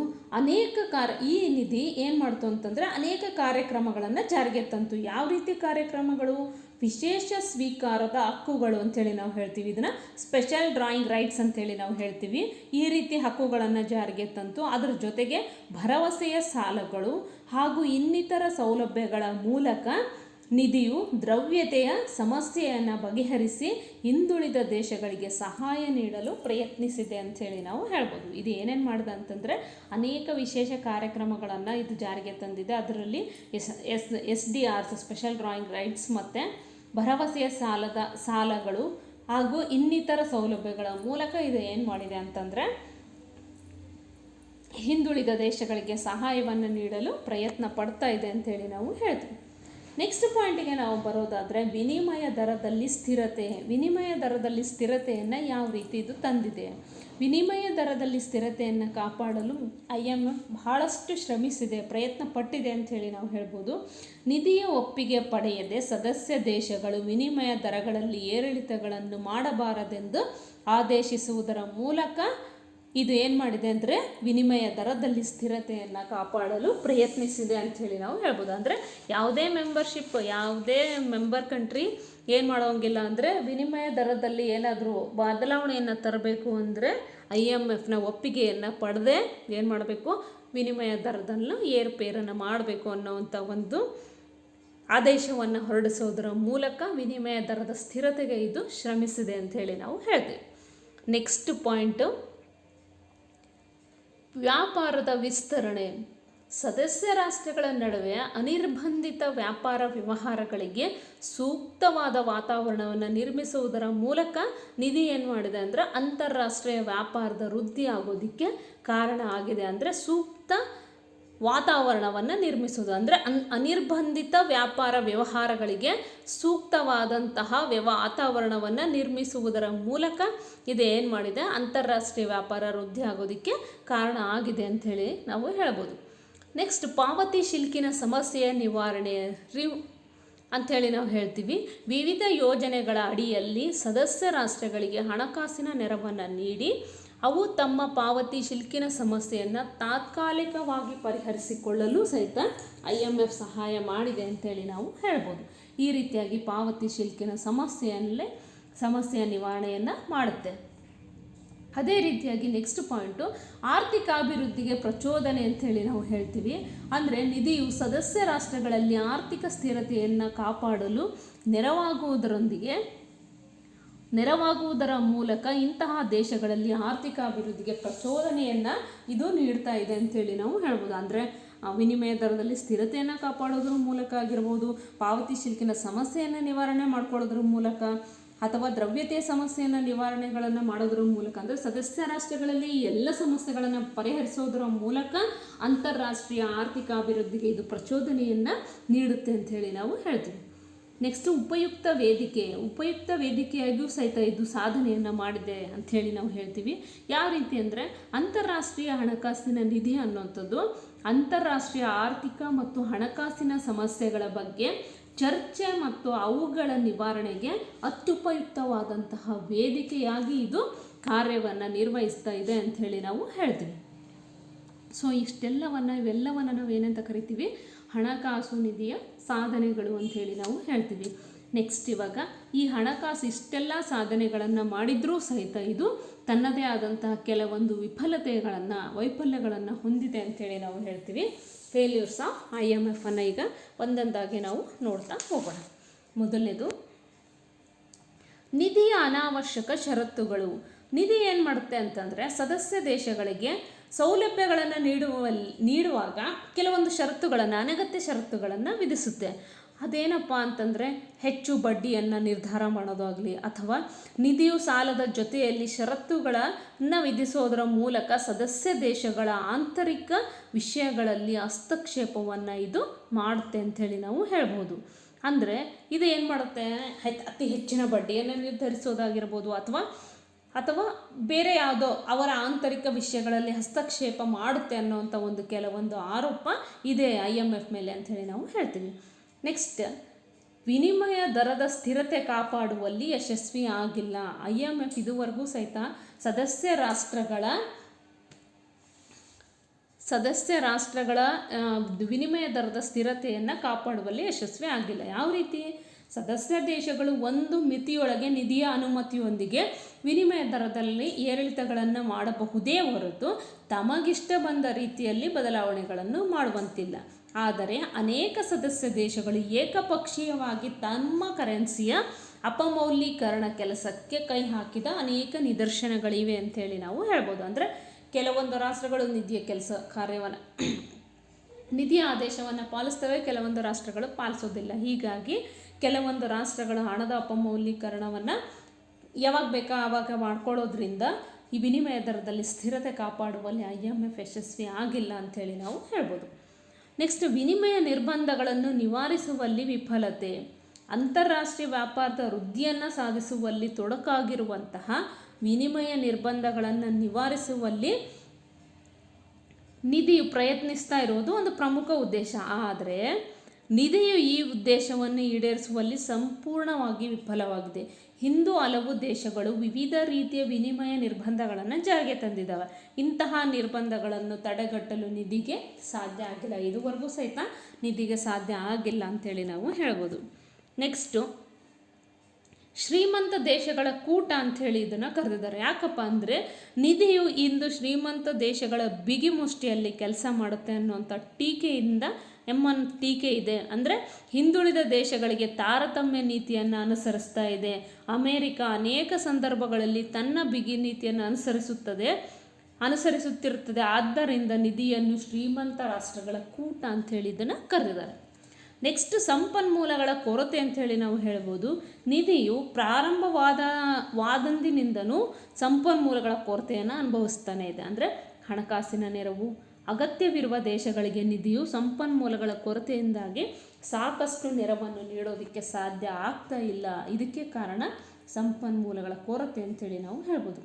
ಈ ನಿಧಿ ಏನು ಮಾಡ್ತು ಅಂತಂದರೆ ಅನೇಕ ಕಾರ್ಯಕ್ರಮಗಳನ್ನು ಜಾರಿಗೆ ತಂತು. ಯಾವ ರೀತಿ ಕಾರ್ಯಕ್ರಮಗಳು? ವಿಶೇಷ ಸ್ವೀಕಾರದ ಹಕ್ಕುಗಳು ಅಂಥೇಳಿ ನಾವು ಹೇಳ್ತೀವಿ. ಇದನ್ನು ಸ್ಪೆಷಲ್ ಡ್ರಾಯಿಂಗ್ ರೈಟ್ಸ್ ಅಂಥೇಳಿ ನಾವು ಹೇಳ್ತೀವಿ. ಈ ರೀತಿ ಹಕ್ಕುಗಳನ್ನು ಜಾರಿಗೆ ತಂತು. ಅದರ ಜೊತೆಗೆ ಭರವಸೆಯ ಸಾಲಗಳು ಹಾಗೂ ಇನ್ನಿತರ ಸೌಲಭ್ಯಗಳ ಮೂಲಕ ನಿಧಿಯು ದ್ರವ್ಯತೆಯ ಸಮಸ್ಯೆಯನ್ನು ಬಗೆಹರಿಸಿ ಹಿಂದುಳಿದ ದೇಶಗಳಿಗೆ ಸಹಾಯ ನೀಡಲು ಪ್ರಯತ್ನಿಸಿದೆ ಅಂಥೇಳಿ ನಾವು ಹೇಳ್ಬೋದು. ಇದು ಏನೇನು ಮಾಡಿದೆ ಅಂತಂದರೆ ಅನೇಕ ವಿಶೇಷ ಕಾರ್ಯಕ್ರಮಗಳನ್ನು ಇದು ಜಾರಿಗೆ ತಂದಿದೆ. ಅದರಲ್ಲಿ SDRs ಸ್ಪೆಷಲ್ ಡ್ರಾಯಿಂಗ್ ರೈಟ್ಸ್ ಮತ್ತು ಭರವಸೆಯ ಸಾಲಗಳು ಹಾಗೂ ಇನ್ನಿತರ ಸೌಲಭ್ಯಗಳ ಮೂಲಕ ಇದು ಏನು ಮಾಡಿದೆ ಅಂತಂದರೆ ಹಿಂದುಳಿದ ದೇಶಗಳಿಗೆ ಸಹಾಯವನ್ನು ನೀಡಲು ಪ್ರಯತ್ನ ಪಡ್ತಾ ಇದೆ ಅಂಥೇಳಿ ನಾವು ಹೇಳ್ತೀವಿ. ನೆಕ್ಸ್ಟ್ ಪಾಯಿಂಟಿಗೆ ನಾವು ಬರೋದಾದರೆ ವಿನಿಮಯ ದರದಲ್ಲಿ ಸ್ಥಿರತೆಯನ್ನು ಯಾವ ರೀತಿ ಇದು ತಂದಿದೆ. ವಿನಿಮಯ ದರದಲ್ಲಿ ಸ್ಥಿರತೆಯನ್ನು ಕಾಪಾಡಲು IMF ಬಹಳಷ್ಟು ಶ್ರಮಿಸಿದೆ, ಪ್ರಯತ್ನ ಪಟ್ಟಿದೆ ಅಂಥೇಳಿ ನಾವು ಹೇಳ್ಬೋದು. ನಿಧಿಯ ಒಪ್ಪಿಗೆ ಪಡೆಯದೆ ಸದಸ್ಯ ದೇಶಗಳು ವಿನಿಮಯ ದರಗಳಲ್ಲಿ ಏರಿಳಿತಗಳನ್ನು ಮಾಡಬಾರದೆಂದು ಆದೇಶಿಸುವುದರ ಮೂಲಕ ಇದು ಏನು ಮಾಡಿದೆ ಅಂದರೆ ವಿನಿಮಯ ದರದಲ್ಲಿ ಸ್ಥಿರತೆಯನ್ನು ಕಾಪಾಡಲು ಪ್ರಯತ್ನಿಸಿದೆ ಅಂಥೇಳಿ ನಾವು ಹೇಳ್ಬೋದು. ಅಂದರೆ ಯಾವುದೇ ಮೆಂಬರ್ ಕಂಟ್ರಿ ಏನು ಮಾಡೋಂಗಿಲ್ಲ ಅಂದರೆ ವಿನಿಮಯ ದರದಲ್ಲಿ ಏನಾದರೂ ಬದಲಾವಣೆಯನ್ನು ತರಬೇಕು ಅಂದರೆ IMFನ ಒಪ್ಪಿಗೆಯನ್ನು ಪಡೆದೇ ಏನು ಮಾಡಬೇಕು, ವಿನಿಮಯ ದರದನ್ನು ಏರುಪೇರನ್ನು ಮಾಡಬೇಕು ಅನ್ನೋವಂಥ ಒಂದು ಆದೇಶವನ್ನು ಹೊರಡಿಸೋದರ ಮೂಲಕ ವಿನಿಮಯ ದರದ ಸ್ಥಿರತೆಗೆ ಇದು ಶ್ರಮಿಸಿದೆ ಅಂಥೇಳಿ ನಾವು ಹೇಳ್ತೀವಿ. ನೆಕ್ಸ್ಟ್ ಪಾಯಿಂಟು ವ್ಯಾಪಾರದ ವಿಸ್ತರಣೆ. ಸದಸ್ಯ ರಾಷ್ಟ್ರಗಳ ನಡುವೆ ಅನಿರ್ಬಂಧಿತ ವ್ಯಾಪಾರ ವ್ಯವಹಾರಗಳಿಗೆ ಸೂಕ್ತವಾದ ವಾತಾವರಣವನ್ನು ನಿರ್ಮಿಸುವುದರ ಮೂಲಕ ನಿಧಿ ಏನು ಮಾಡಿದೆ ಅಂದರೆ ಅಂತಾರಾಷ್ಟ್ರೀಯ ವ್ಯಾಪಾರದ ವೃದ್ಧಿ ಆಗೋದಕ್ಕೆ ಕಾರಣ ಆಗಿದೆ. ಅಂದರೆ ಸೂಕ್ತ ವಾತಾವರಣವನ್ನು ನಿರ್ಮಿಸುವುದು ಅಂದರೆ ಅನಿರ್ಬಂಧಿತ ವ್ಯಾಪಾರ ವ್ಯವಹಾರಗಳಿಗೆ ಸೂಕ್ತವಾದಂತಹ ವಾತಾವರಣವನ್ನು ನಿರ್ಮಿಸುವುದರ ಮೂಲಕ ಇದು ಏನು ಮಾಡಿದೆ, ಅಂತಾರಾಷ್ಟ್ರೀಯ ವ್ಯಾಪಾರ ವೃದ್ಧಿ ಆಗೋದಕ್ಕೆ ಕಾರಣ ಆಗಿದೆ ಅಂಥೇಳಿ ನಾವು ಹೇಳ್ಬೋದು. ನೆಕ್ಸ್ಟ್ ಪಾವತಿ ಶಿಲ್ಕಿನ ಸಮಸ್ಯೆಯ ನಿವಾರಣೆ ಅಂಥೇಳಿ ನಾವು ಹೇಳ್ತೀವಿ. ವಿವಿಧ ಯೋಜನೆಗಳ ಅಡಿಯಲ್ಲಿ ಸದಸ್ಯ ರಾಷ್ಟ್ರಗಳಿಗೆ ಹಣಕಾಸಿನ ನೆರವನ್ನು ನೀಡಿ ಅವು ತಮ್ಮ ಪಾವತಿ ಶಿಲ್ಕಿನ ಸಮಸ್ಯೆಯನ್ನು ತಾತ್ಕಾಲಿಕವಾಗಿ ಪರಿಹರಿಸಿಕೊಳ್ಳಲು ಸಹಿತ IMF ಸಹಾಯ ಮಾಡಿದೆ ಅಂತೇಳಿ ನಾವು ಹೇಳ್ಬೋದು. ಈ ರೀತಿಯಾಗಿ ಪಾವತಿ ಶಿಲ್ಕಿನ ಸಮಸ್ಯೆಯ ನಿವಾರಣೆಯನ್ನು ಮಾಡುತ್ತೆ. ಅದೇ ರೀತಿಯಾಗಿ ನೆಕ್ಸ್ಟ್ ಪಾಯಿಂಟು ಆರ್ಥಿಕಾಭಿವೃದ್ಧಿಗೆ ಪ್ರಚೋದನೆ ಅಂಥೇಳಿ ನಾವು ಹೇಳ್ತೀವಿ. ಅಂದರೆ ನಿಧಿಯು ಸದಸ್ಯ ರಾಷ್ಟ್ರಗಳಲ್ಲಿ ಆರ್ಥಿಕ ಸ್ಥಿರತೆಯನ್ನು ಕಾಪಾಡಲು ನೆರವಾಗುವುದರ ಮೂಲಕ ಇಂತಹ ದೇಶಗಳಲ್ಲಿ ಆರ್ಥಿಕ ಅಭಿವೃದ್ಧಿಗೆ ಪ್ರಚೋದನೆಯನ್ನು ಇದು ನೀಡ್ತಾ ಇದೆ ಅಂಥೇಳಿ ನಾವು ಹೇಳ್ಬೋದು. ಅಂದರೆ ವಿನಿಮಯ ದರದಲ್ಲಿ ಸ್ಥಿರತೆಯನ್ನು ಕಾಪಾಡೋದ್ರ ಮೂಲಕ ಆಗಿರ್ಬೋದು, ಪಾವತಿ ಶಿಲ್ಕಿನ ಸಮಸ್ಯೆಯನ್ನು ನಿವಾರಣೆ ಮಾಡ್ಕೊಳ್ಳೋದ್ರ ಮೂಲಕ, ಅಥವಾ ದ್ರವ್ಯತೆಯ ಸಮಸ್ಯೆಯನ್ನು ನಿವಾರಣೆಗಳನ್ನು ಮಾಡೋದ್ರ ಮೂಲಕ, ಅಂದರೆ ಸದಸ್ಯ ರಾಷ್ಟ್ರಗಳಲ್ಲಿ ಎಲ್ಲ ಸಮಸ್ಯೆಗಳನ್ನು ಪರಿಹರಿಸೋದರ ಮೂಲಕ ಅಂತಾರಾಷ್ಟ್ರೀಯ ಆರ್ಥಿಕ ಅಭಿವೃದ್ಧಿಗೆ ಇದು ಪ್ರಚೋದನೆಯನ್ನು ನೀಡುತ್ತೆ ಅಂಥೇಳಿ ನಾವು ಹೇಳ್ತೀವಿ. ನೆಕ್ಸ್ಟು ಉಪಯುಕ್ತ ವೇದಿಕೆಯಾಗಿಯೂ ಸಹಿತ ಇದು ಸಾಧನೆಯನ್ನು ಮಾಡಿದೆ ಅಂಥೇಳಿ ನಾವು ಹೇಳ್ತೀವಿ. ಯಾವ ರೀತಿ ಅಂದರೆ ಅಂತಾರಾಷ್ಟ್ರೀಯ ಹಣಕಾಸಿನ ನಿಧಿ ಅನ್ನುವಂಥದ್ದು ಅಂತಾರಾಷ್ಟ್ರೀಯ ಆರ್ಥಿಕ ಮತ್ತು ಹಣಕಾಸಿನ ಸಮಸ್ಯೆಗಳ ಬಗ್ಗೆ ಚರ್ಚೆ ಮತ್ತು ಅವುಗಳ ನಿವಾರಣೆಗೆ ಅತ್ಯುಪಯುಕ್ತವಾದಂತಹ ವೇದಿಕೆಯಾಗಿ ಇದು ಕಾರ್ಯವನ್ನು ನಿರ್ವಹಿಸ್ತಾ ಇದೆ ಅಂಥೇಳಿ ನಾವು ಹೇಳ್ತೀವಿ. ಸೊ ಇವೆಲ್ಲವನ್ನು ನಾವು ಏನಂತ ಕರಿತೀವಿ, ಹಣಕಾಸು ನಿಧಿಯ ಸಾಧನೆಗಳು ಅಂಥೇಳಿ ನಾವು ಹೇಳ್ತೀವಿ. ನೆಕ್ಸ್ಟ್ ಇವಾಗ ಈ ಹಣಕಾಸು ಇಷ್ಟೆಲ್ಲ ಸಾಧನೆಗಳನ್ನು ಮಾಡಿದರೂ ಸಹಿತ ಇದು ತನ್ನದೇ ಆದಂತಹ ಕೆಲವೊಂದು ವೈಫಲ್ಯಗಳನ್ನು ಹೊಂದಿದೆ ಅಂಥೇಳಿ ನಾವು ಹೇಳ್ತೀವಿ. ಫೇಲ್ಯೂರ್ಸ್ ಆಫ್ IMF ಅನ್ನು ಈಗ ಒಂದೊಂದಾಗಿ ನಾವು ನೋಡ್ತಾ ಹೋಗೋಣ. ಮೊದಲನೇದು ನಿಧಿಯ ಅನಾವಶ್ಯಕ ಷರತ್ತುಗಳು. ನಿಧಿ ಏನು ಮಾಡುತ್ತೆ ಅಂತಂದರೆ ಸದಸ್ಯ ದೇಶಗಳಿಗೆ ಸೌಲಭ್ಯಗಳನ್ನು ನೀಡುವಾಗ ಕೆಲವೊಂದು ಅನಗತ್ಯ ಷರತ್ತುಗಳನ್ನು ವಿಧಿಸುತ್ತೆ. ಅದೇನಪ್ಪ ಅಂತಂದರೆ ಹೆಚ್ಚು ಬಡ್ಡಿಯನ್ನು ನಿರ್ಧಾರ ಮಾಡೋದಾಗಲಿ, ಅಥವಾ ನಿಧಿಯು ಸಾಲದ ಜೊತೆಯಲ್ಲಿ ಷರತ್ತುಗಳನ್ನು ವಿಧಿಸೋದರ ಮೂಲಕ ಸದಸ್ಯ ದೇಶಗಳ ಆಂತರಿಕ ವಿಷಯಗಳಲ್ಲಿ ಹಸ್ತಕ್ಷೇಪವನ್ನು ಇದು ಮಾಡುತ್ತೆ ಅಂಥೇಳಿ ನಾವು ಹೇಳ್ಬೋದು. ಅಂದರೆ ಇದು ಏನು ಮಾಡುತ್ತೆ, ಅತಿ ಹೆಚ್ಚಿನ ಬಡ್ಡಿಯನ್ನು ನಿರ್ಧರಿಸೋದಾಗಿರ್ಬೋದು, ಅಥವಾ ಬೇರೆ ಯಾವುದೋ ಅವರ ಆಂತರಿಕ ವಿಷಯಗಳಲ್ಲಿ ಹಸ್ತಕ್ಷೇಪ ಮಾಡುತ್ತೆ ಅನ್ನೋವಂಥ ಕೆಲವೊಂದು ಆರೋಪ ಇದೆ IMF ಮೇಲೆ ಅಂಥೇಳಿ ನಾವು ಹೇಳ್ತೀವಿ. ನೆಕ್ಸ್ಟ್ ವಿನಿಮಯ ದರದ ಸ್ಥಿರತೆ ಕಾಪಾಡುವಲ್ಲಿ ಯಶಸ್ವಿ ಆಗಿಲ್ಲ. IMF ಇದುವರೆಗೂ ಸಹಿತ ಸದಸ್ಯ ರಾಷ್ಟ್ರಗಳ ವಿನಿಮಯ ದರದ ಸ್ಥಿರತೆಯನ್ನು ಕಾಪಾಡುವಲ್ಲಿ ಯಶಸ್ವಿ ಆಗಿಲ್ಲ. ಯಾವ ರೀತಿ, ಸದಸ್ಯ ದೇಶಗಳು ಒಂದು ಮಿತಿಯೊಳಗೆ ನಿಧಿಯ ಅನುಮತಿಯೊಂದಿಗೆ ವಿನಿಮಯ ದರದಲ್ಲಿ ಏರಿಳಿತಗಳನ್ನು ಮಾಡಬಹುದೇ ಹೊರತು ತಮಗಿಷ್ಟ ಬಂದ ರೀತಿಯಲ್ಲಿ ಬದಲಾವಣೆಗಳನ್ನು ಮಾಡುವಂತಿಲ್ಲ. ಆದರೆ ಅನೇಕ ಸದಸ್ಯ ದೇಶಗಳು ಏಕಪಕ್ಷೀಯವಾಗಿ ತಮ್ಮ ಕರೆನ್ಸಿಯ ಅಪಮೌಲ್ಯೀಕರಣ ಕೆಲಸಕ್ಕೆ ಕೈ ಹಾಕಿದ ಅನೇಕ ನಿದರ್ಶನಗಳಿವೆ ಅಂಥೇಳಿ ನಾವು ಹೇಳ್ಬೋದು. ಅಂದರೆ ಕೆಲವೊಂದು ರಾಷ್ಟ್ರಗಳು ನಿಧಿಯ ಆದೇಶವನ್ನು ಪಾಲಿಸ್ತವೆ, ಕೆಲವೊಂದು ರಾಷ್ಟ್ರಗಳು ಪಾಲಿಸೋದಿಲ್ಲ. ಹೀಗಾಗಿ ಕೆಲವೊಂದು ರಾಷ್ಟ್ರಗಳು ಹಣದ ಅಪಮೌಲ್ಯೀಕರಣವನ್ನು ಯಾವಾಗ ಬೇಕಾ ಆವಾಗ ಮಾಡ್ಕೊಳ್ಳೋದ್ರಿಂದ ಈ ವಿನಿಮಯ ದರದಲ್ಲಿ ಸ್ಥಿರತೆ ಕಾಪಾಡುವಲ್ಲಿ IMF ಯಶಸ್ವಿ ಆಗಿಲ್ಲ ಅಂಥೇಳಿ ನಾವು ಹೇಳ್ಬೋದು. ನೆಕ್ಸ್ಟ್, ವಿನಿಮಯ ನಿರ್ಬಂಧಗಳನ್ನು ನಿವಾರಿಸುವಲ್ಲಿ ವಿಫಲತೆ. ಅಂತಾರಾಷ್ಟ್ರೀಯ ವ್ಯಾಪಾರದ ವೃದ್ಧಿಯನ್ನು ಸಾಧಿಸುವಲ್ಲಿ ತೊಡಕಾಗಿರುವಂತಹ ವಿನಿಮಯ ನಿರ್ಬಂಧಗಳನ್ನು ನಿವಾರಿಸುವಲ್ಲಿ ನಿಧಿಯು ಪ್ರಯತ್ನಿಸ್ತಾ ಇರೋದು ಒಂದು ಪ್ರಮುಖ ಉದ್ದೇಶ. ಆದರೆ ನಿಧಿಯು ಈ ಉದ್ದೇಶವನ್ನು ಈಡೇರಿಸುವಲ್ಲಿ ಸಂಪೂರ್ಣವಾಗಿ ವಿಫಲವಾಗಿದೆ. ಇಂದು ಹಲವು ದೇಶಗಳು ವಿವಿಧ ರೀತಿಯ ವಿನಿಮಯ ನಿರ್ಬಂಧಗಳನ್ನು ಜಾರಿಗೆ ತಂದಿದ್ದಾವೆ. ಇಂತಹ ನಿರ್ಬಂಧಗಳನ್ನು ತಡೆಗಟ್ಟಲು ನಿಧಿಗೆ ಸಾಧ್ಯ ಆಗಿಲ್ಲ. ಇದುವರೆಗೂ ಸಹಿತ ನಿಧಿಗೆ ಸಾಧ್ಯ ಆಗಿಲ್ಲ ಅಂಥೇಳಿ ನಾವು ಹೇಳ್ಬೋದು. ನೆಕ್ಸ್ಟು, ಶ್ರೀಮಂತ ದೇಶಗಳ ಕೂಟ ಅಂಥೇಳಿ ಇದನ್ನು ಕರೆದಿದ್ದಾರೆ. ಯಾಕಪ್ಪ ಅಂದರೆ ನಿಧಿಯು ಇಂದು ಶ್ರೀಮಂತ ದೇಶಗಳ ಬಿಗಿ ಮುಷ್ಟಿಯಲ್ಲಿ ಕೆಲಸ ಮಾಡುತ್ತೆ ಅನ್ನುವಂಥ ಟೀಕೆ ಇದೆ. ಅಂದರೆ ಹಿಂದುಳಿದ ದೇಶಗಳಿಗೆ ತಾರತಮ್ಯ ನೀತಿಯನ್ನು ಅನುಸರಿಸ್ತಾ ಇದೆ. ಅಮೇರಿಕ ಅನೇಕ ಸಂದರ್ಭಗಳಲ್ಲಿ ತನ್ನ ಬಿಗಿ ನೀತಿಯನ್ನು ಅನುಸರಿಸುತ್ತಿರುತ್ತದೆ. ಆದ್ದರಿಂದ ನಿಧಿಯನ್ನು ಶ್ರೀಮಂತ ರಾಷ್ಟ್ರಗಳ ಕೂಟ ಅಂಥೇಳಿ ಇದನ್ನು ಕರೆದಿದ್ದಾರೆ. ನೆಕ್ಸ್ಟ್, ಸಂಪನ್ಮೂಲಗಳ ಕೊರತೆ ಅಂಥೇಳಿ ನಾವು ಹೇಳ್ಬೋದು. ನಿಧಿಯು ಪ್ರಾರಂಭವಾದಂದಿನಿಂದನೂ ಸಂಪನ್ಮೂಲಗಳ ಕೊರತೆಯನ್ನು ಅನುಭವಿಸ್ತಾನೆ ಇದೆ. ಅಂದರೆ ಹಣಕಾಸಿನ ನೆರವು ಅಗತ್ಯವಿರುವ ದೇಶಗಳಿಗೆ ನಿಧಿಯು ಸಂಪನ್ಮೂಲಗಳ ಕೊರತೆಯಿಂದಾಗಿ ಸಾಕಷ್ಟು ನೆರವನ್ನು ನೀಡೋದಕ್ಕೆ ಸಾಧ್ಯ ಆಗ್ತಾ ಇಲ್ಲ. ಇದಕ್ಕೆ ಕಾರಣ ಸಂಪನ್ಮೂಲಗಳ ಕೊರತೆ ಅಂಥೇಳಿ ನಾವು ಹೇಳ್ಬೋದು.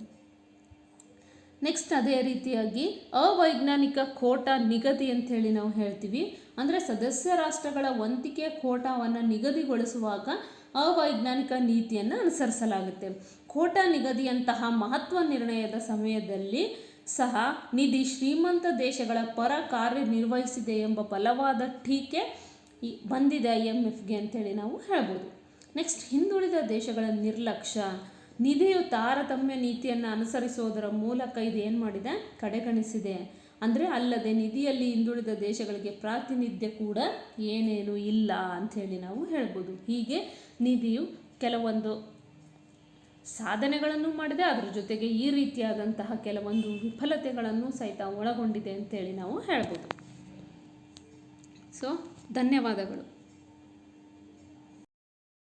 ನೆಕ್ಸ್ಟ್, ಅದೇ ರೀತಿಯಾಗಿ ಅವೈಜ್ಞಾನಿಕ ಖೋಟಾ ನಿಗದಿ ಅಂಥೇಳಿ ನಾವು ಹೇಳ್ತೀವಿ. ಅಂದರೆ ಸದಸ್ಯ ರಾಷ್ಟ್ರಗಳ ವಂತಿಕೆ ಖೋಟಾವನ್ನು ನಿಗದಿಗೊಳಿಸುವಾಗ ಅವೈಜ್ಞಾನಿಕ ನೀತಿಯನ್ನು ಅನುಸರಿಸಲಾಗುತ್ತೆ. ಖೋಟಾ ನಿಗದಿಯಂತಹ ಮಹತ್ವ ನಿರ್ಣಯದ ಸಮಯದಲ್ಲಿ ಸಹ ನಿಧಿ ಶ್ರೀಮಂತ ದೇಶಗಳ ಪರ ಕಾರ್ಯನಿರ್ವಹಿಸಿದೆ ಎಂಬ ಬಲವಾದ ಟೀಕೆ ಬಂದಿದೆ IMFಗೆ ಅಂಥೇಳಿ ನಾವು ಹೇಳ್ಬೋದು. ನೆಕ್ಸ್ಟ್, ಹಿಂದುಳಿದ ದೇಶಗಳ ನಿರ್ಲಕ್ಷ್ಯ. ನಿಧಿಯು ತಾರತಮ್ಯ ನೀತಿಯನ್ನು ಅನುಸರಿಸೋದರ ಮೂಲಕ ಇದು ಏನು ಮಾಡಿದೆ, ಕಡೆಗಣಿಸಿದೆ. ಅಂದರೆ ಅಲ್ಲದೆ ನಿಧಿಯಲ್ಲಿ ಹಿಂದುಳಿದ ದೇಶಗಳಿಗೆ ಪ್ರಾತಿನಿಧ್ಯ ಕೂಡ ಏನೇನು ಇಲ್ಲ ಅಂಥೇಳಿ ನಾವು ಹೇಳ್ಬೋದು. ಹೀಗೆ ನಿಧಿಯು ಕೆಲವೊಂದು ಸಾಧನೆಗಳನ್ನು ಮಾಡಿದೆ, ಅದರ ಜೊತೆಗೆ ಈ ರೀತಿಯಾದಂತಹ ಕೆಲವೊಂದು ವಿಫಲತೆಗಳನ್ನು ಸಹಿತ ಒಳಗೊಂಡಿದೆ ಅಂತೇಳಿ ನಾವು ಹೇಳ್ಬೋದು. ಧನ್ಯವಾದಗಳು.